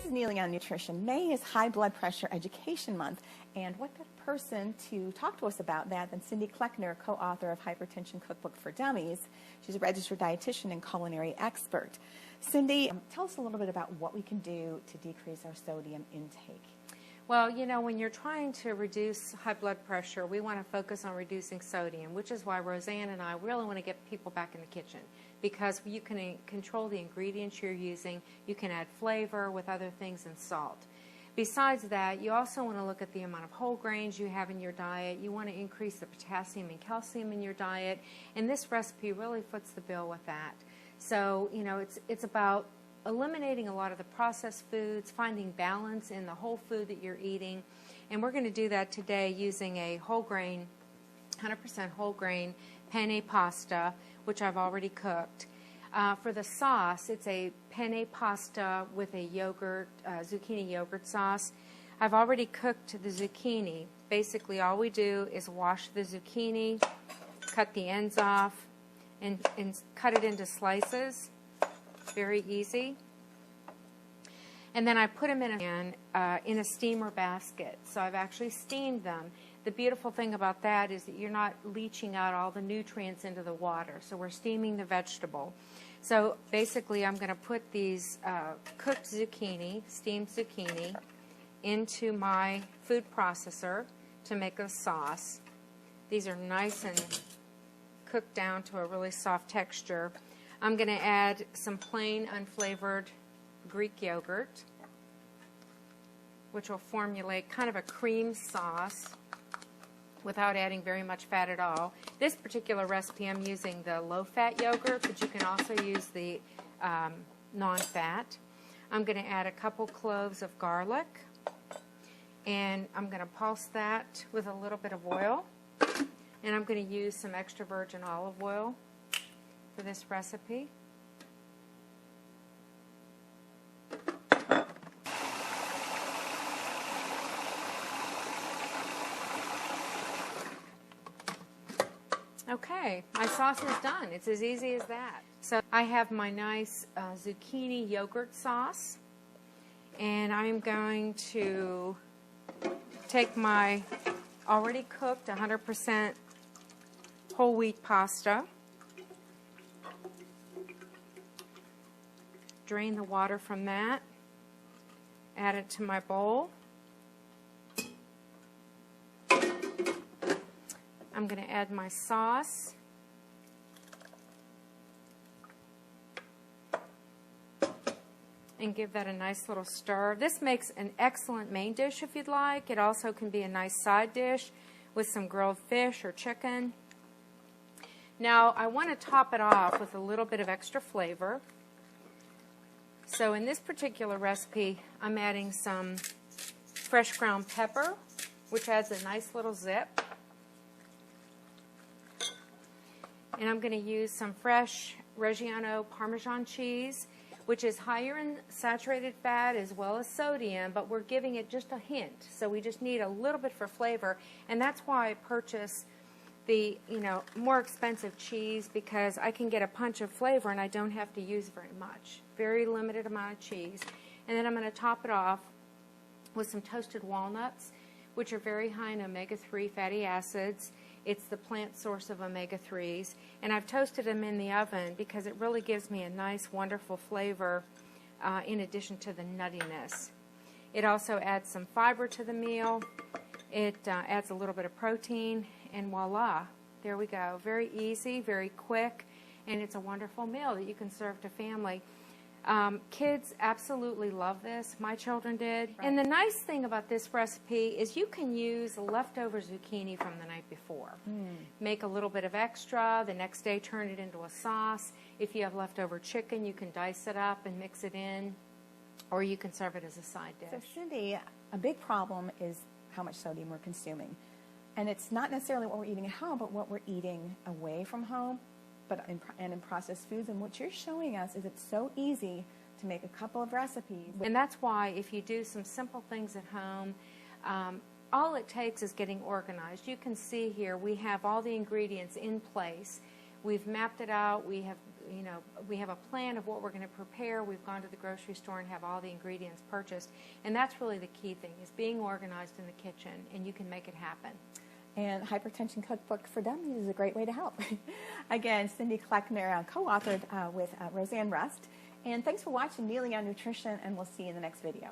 is Neily on Nutrition. May is High Blood Pressure Education Month, and what better person to talk to us about that than Cindy Kleckner, co-author of Hypertension Cookbook for Dummies. She's a registered dietitian and culinary expert. Cindy, tell us a little bit about what we can do to decrease our sodium intake. Well, you know, when you're trying to reduce high blood pressure, we want to focus on reducing sodium, which is why Roseanne and I really want to get people back in the kitchen, because you can control the ingredients you're using. You can add flavor with other things and salt. Besides that, you also want to look at the amount of whole grains you have in your diet. You want to increase the potassium and calcium in your diet, and this recipe really foots the bill with that. So, you know, it's about eliminating a lot of the processed foods, finding balance in the whole food that you're eating. And we're going to do that today using a whole grain, 100% whole grain penne pasta, which I've already cooked. For the sauce, it's a penne pasta with a yogurt, zucchini yogurt sauce. I've already cooked the zucchini. Basically, all we do is wash the zucchini, cut the ends off, and cut it into slices. Very easy. And then I put them in a steamer basket. So I've actually steamed them. The beautiful thing about that is that you're not leaching out all the nutrients into the water. So we're steaming the vegetable. So basically I'm going to put these cooked zucchini, steamed zucchini, into my food processor to make a sauce. These are nice and cooked down to a really soft texture. I'm going to add some plain unflavored Greek yogurt, which will formulate kind of a cream sauce without adding very much fat at all. This particular recipe I'm using the low-fat yogurt, but you can also use the non-fat. I'm going to add a couple cloves of garlic, and I'm going to pulse that with a little bit of oil, and I'm going to use some extra virgin olive oil for this recipe. Okay, my sauce is done. It's as easy as that. So I have my nice zucchini yogurt sauce, and I'm going to take my already cooked 100% whole wheat pasta, drain the water from that, add it to my bowl. I'm going to add my sauce. And give that a nice little stir. This makes an excellent main dish if you'd like. It also can be a nice side dish with some grilled fish or chicken. Now I want to top it off with a little bit of extra flavor. So in this particular recipe, I'm adding some fresh ground pepper, which adds a nice little zip. And I'm going to use some fresh Reggiano Parmesan cheese, which is higher in saturated fat as well as sodium, but we're giving it just a hint. So we just need a little bit for flavor, and that's why I purchase the more expensive cheese, because I can get a punch of flavor and I don't have to use very much. Very limited amount of cheese. And then I'm going to top it off with some toasted walnuts, which are very high in omega-3 fatty acids. It's the plant source of omega-3s. And I've toasted them in the oven because it really gives me a nice, wonderful flavor in addition to the nuttiness. It also adds some fiber to the meal. It adds a little bit of protein, and voila, there we go. Very easy, very quick, and it's a wonderful meal that you can serve to family. Kids absolutely love this. My children did. Right. And the nice thing about this recipe is you can use leftover zucchini from the night before. Make a little bit of extra. The next day turn it into a sauce. If you have leftover chicken, you can dice it up and mix it in, or you can serve it as a side dish. So Cindy, a big problem is how much sodium we're consuming. And it's not necessarily what we're eating at home, but what we're eating away from home. And in processed foods, and what you're showing us is it's so easy to make a couple of recipes. And that's why if you do some simple things at home, all it takes is getting organized. You can see here we have all the ingredients in place. We've mapped it out. We have you know, we have a plan of what we're going to prepare. We've gone to the grocery store and have all the ingredients purchased. And that's really the key thing, is being organized in the kitchen, and you can make it happen. And Hypertension Cookbook for Dummies is a great way to help. Again, Cindy Kleckner, co-authored with Roseanne Rust. And thanks for watching Neily on Nutrition, and we'll see you in the next video.